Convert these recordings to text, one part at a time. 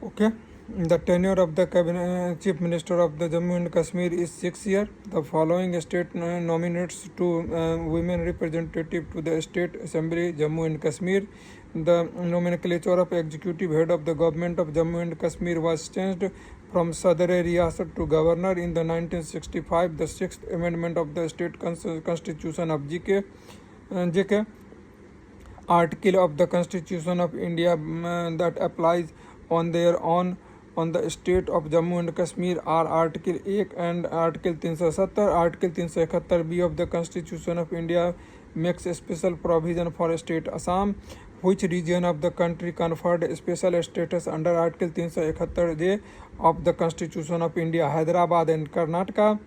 Okay. The tenure of the cabinet, Chief Minister of the Jammu and Kashmir is 6 years. The following state nominates two women representative to the State Assembly, Jammu and Kashmir. The nomenclature of executive head of the government of Jammu and Kashmir was changed from Sadr-e-Riyasat to Governor in the 1965. The Sixth Amendment of the State Constitution of JK article of the Constitution of India that applies on their own on the state of Jammu and Kashmir are Article 1 and Article 370. Article 371B of the Constitution of India makes a special provision for state Assam, which region of the country conferred special status under Article 371J of the Constitution of India. Hyderabad and Karnataka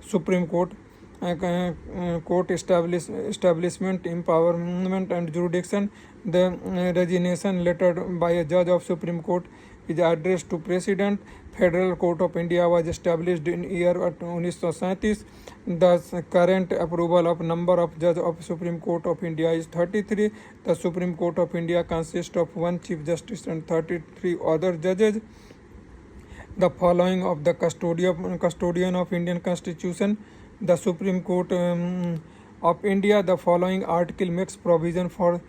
Supreme Court court establishment, empowerment and jurisdiction. The resignation letter by a judge of Supreme Court is addressed to President. Federal Court of India was established in year 1937. The current approval of number of judges of Supreme Court of India is 33. The Supreme Court of India consists of one Chief Justice and 33 other judges. The following of the custodian of Indian Constitution. The Supreme Court of India. The following article makes provision for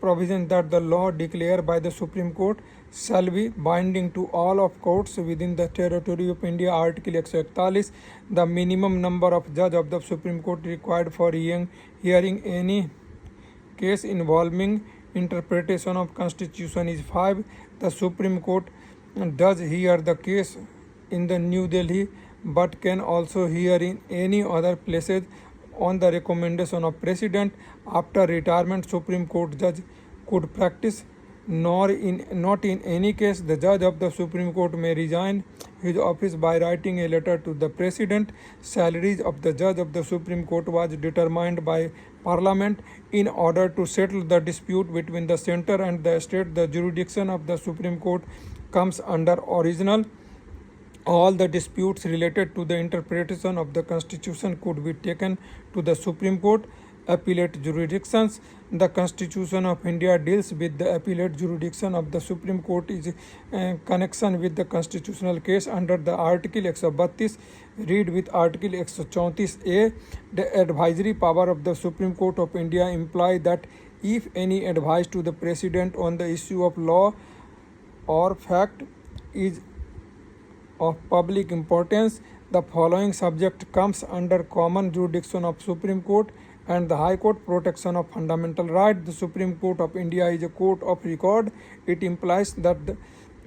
provision that the law declared by the Supreme Court shall be binding to all of courts within the territory of India. Article 141. The minimum number of judges of the Supreme Court required for hearing any case involving interpretation of Constitution is 5. The Supreme Court does hear the case in the New Delhi but can also hear in any other places on the recommendation of President. After retirement, Supreme Court judge could practice not in any case the judge of the Supreme Court may resign his office by writing a letter to the President. Salaries of the judge of the Supreme Court was determined by Parliament in order to settle the dispute between the center and the state. The jurisdiction of the Supreme Court comes under original. All the disputes related to the interpretation of the Constitution could be taken to the Supreme Court. Appellate jurisdictions. The Constitution of India deals with the appellate jurisdiction of the Supreme Court is connection with the constitutional case under the Article 132. Read with Article 134A. The advisory power of the Supreme Court of India imply that if any advice to the President on the issue of law or fact is of public importance, the following subject comes under common jurisdiction of Supreme Court and the High Court. Protection of fundamental rights. The Supreme Court of India is a court of record. It implies that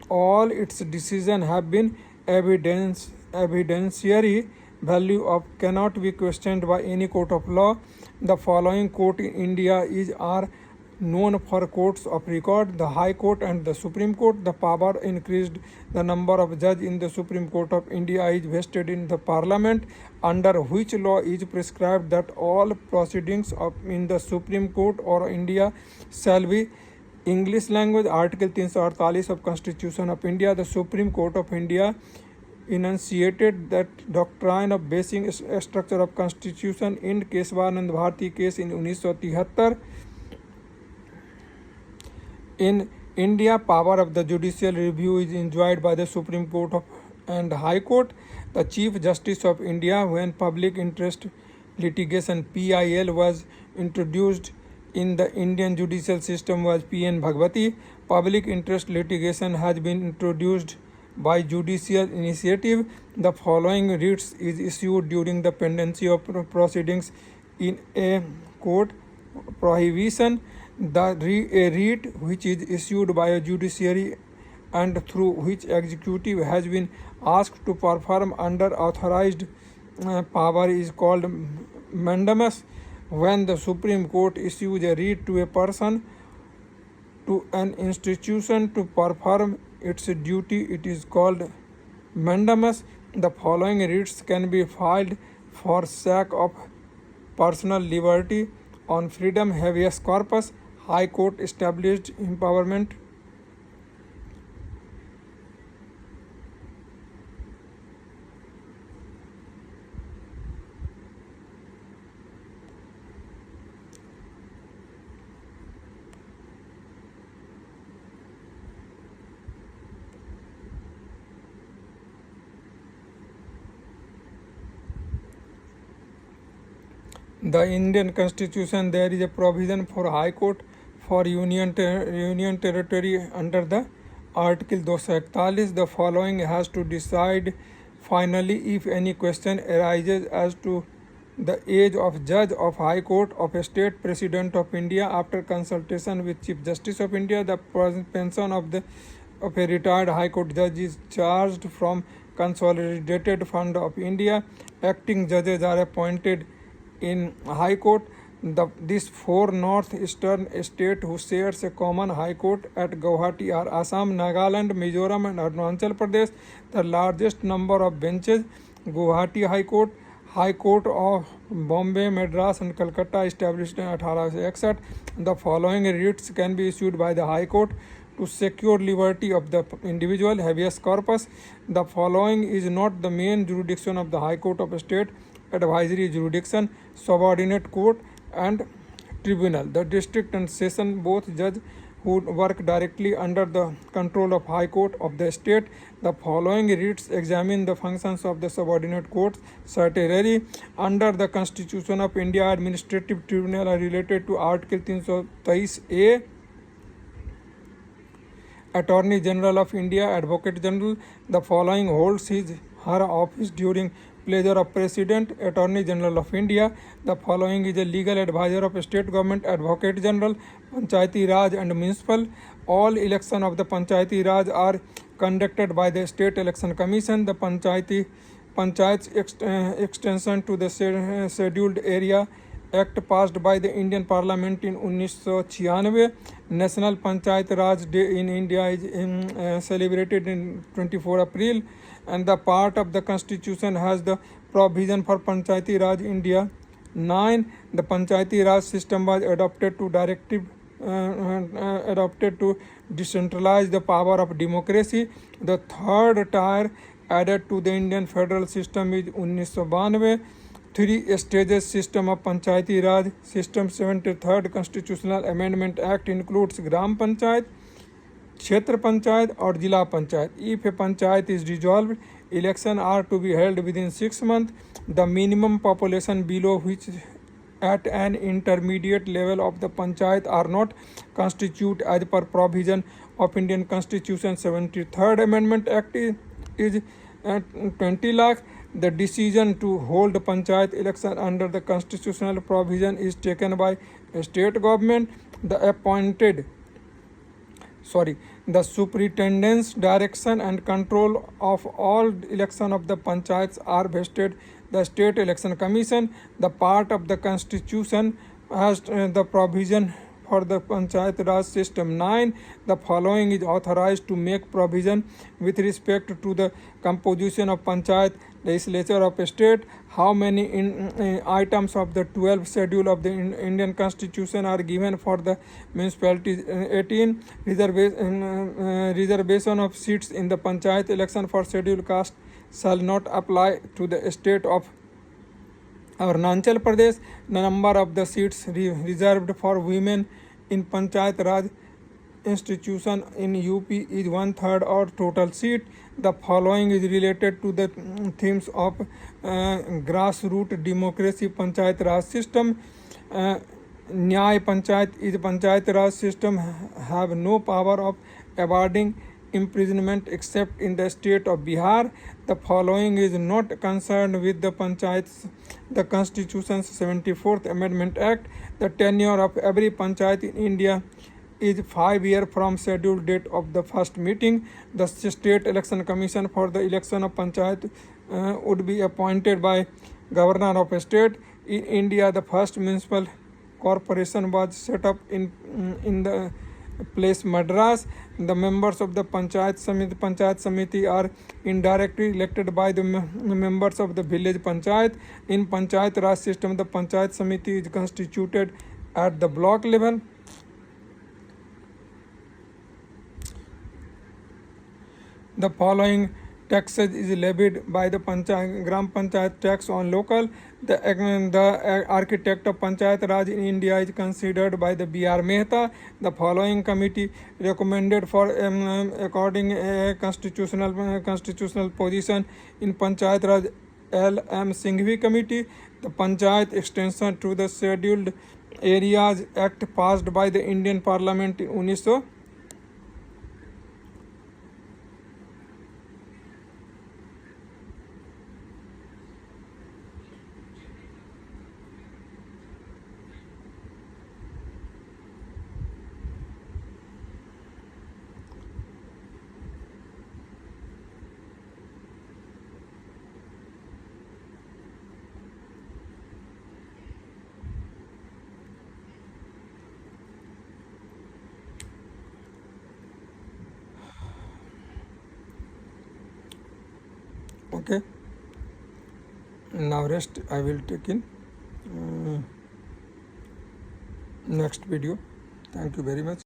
all its decisions have been evidentiary value of cannot be questioned by any court of law. The following court in India are known for courts of record: the High Court and the Supreme Court. The power increased. The number of judges in the Supreme Court of India is vested in the Parliament, under which law is prescribed that all proceedings in the Supreme Court of India shall be English language. Article 348 of Constitution of India. The Supreme Court of India enunciated that doctrine of basic structure of Constitution in Keshavanand Bharati case in 1973. In India, power of the judicial review is enjoyed by the Supreme Court and High Court. The Chief Justice of India, when public interest litigation PIL was introduced in the Indian judicial system, was P.N. Bhagwati. Public interest litigation has been introduced by judicial initiative. The following writs is issued during the pendency of proceedings in a court: prohibition. A writ which is issued by a judiciary and through which executive has been asked to perform under authorized power is called mandamus. When the Supreme Court issues a writ to a person, to an institution to perform its duty, it is called mandamus. The following writs can be filed for sake of personal liberty on freedom: habeas corpus. High Court established empowerment. the Indian Constitution, there is a provision for High Court for Union Territory under the Article 241. The following has to decide finally if any question arises as to the age of Judge of High Court of a State, President of India, after consultation with Chief Justice of India. The pension of a retired High Court judge is charged from Consolidated Fund of India. Acting judges are appointed in High Court. These four northeastern states who shares a common High Court at Guwahati are Assam, Nagaland, Mizoram and Arunachal Pradesh. The largest number of benches: Guwahati High Court, High Court of Bombay, Madras and Calcutta, established in 1861. The following writs can be issued by the High Court to secure liberty of the individual: habeas corpus. The following is not the main jurisdiction of the High Court of State: advisory jurisdiction, subordinate court and tribunal. The district and session both judge who work directly under the control of High Court of the state. The following writs examine the functions of the subordinate courts. Certiorari under the Constitution of India, administrative tribunal are related to Article 323A. Attorney General of India, Advocate General. The following holds her office during pleasure of President, Attorney General of India. The following is a legal advisor of State Government, Advocate General. Panchayati Raj and Municipal. All election of the Panchayati Raj are conducted by the State Election Commission. The Panchayat's extension to the Scheduled Area Act passed by the Indian Parliament in 1996. National Panchayat Raj Day in India is celebrated in 24 April, and the part of the Constitution has the provision for Panchayati Raj India. 9. The Panchayati Raj system was adopted to decentralize the power of democracy. The third tier added to the Indian federal system is 1992. 3 stages system of Panchayati Raj system. 73rd Constitutional Amendment Act includes Gram Panchayat, Kshetra Panchayat or Jila Panchayat. If a Panchayat is dissolved, elections are to be held within 6 months. The minimum population below which at an intermediate level of the Panchayat are not constitute as per provision of Indian Constitution. 73rd Amendment Act is 20 lakh. The decision to hold Panchayat election under the constitutional provision is taken by a state government. The superintendent's direction and control of all election of the panchayats are vested the State Election Commission. The part of the Constitution has the provision for the Panchayat Raj system. 9. The following is authorized to make provision with respect to the composition of Panchayat legislature of a state. How many items of the 12th schedule of the Indian Constitution are given for the municipalities? 18. Reservation of seats in the Panchayat election for scheduled caste shall not apply to the state of Arunachal Pradesh. The number of the seats reserved for women in Panchayat Raj institution in UP is 1/3 of total seat. The following is related to the themes of grassroots democracy Panchayat Raj system. Nyay Panchayat is Panchayat Raj system have no power of awarding imprisonment except in the state of Bihar. The following is not concerned with the Panchayats. The Constitution's 74th Amendment Act. The tenure of every Panchayat in India is 5 years from scheduled date of the first meeting. The State Election Commission for the election of Panchayat would be appointed by Governor of a state. In India, the first municipal corporation was set up in the place Madras. The members of the Panchayat Samiti are indirectly elected by the members of the village Panchayat. In Panchayat Raj system, the Panchayat Samiti is constituted at the block level. The following taxes is levied by the Gram Panchayat tax on local. The architect of Panchayat Raj in India is considered by the B.R. Mehta. The following committee recommended for according a constitutional position in Panchayat Raj: L. M. Singhvi Committee. The Panchayat extension to the Scheduled Areas Act passed by the Indian Parliament in 1900. Okay, now rest I will take in next video. Thank you very much.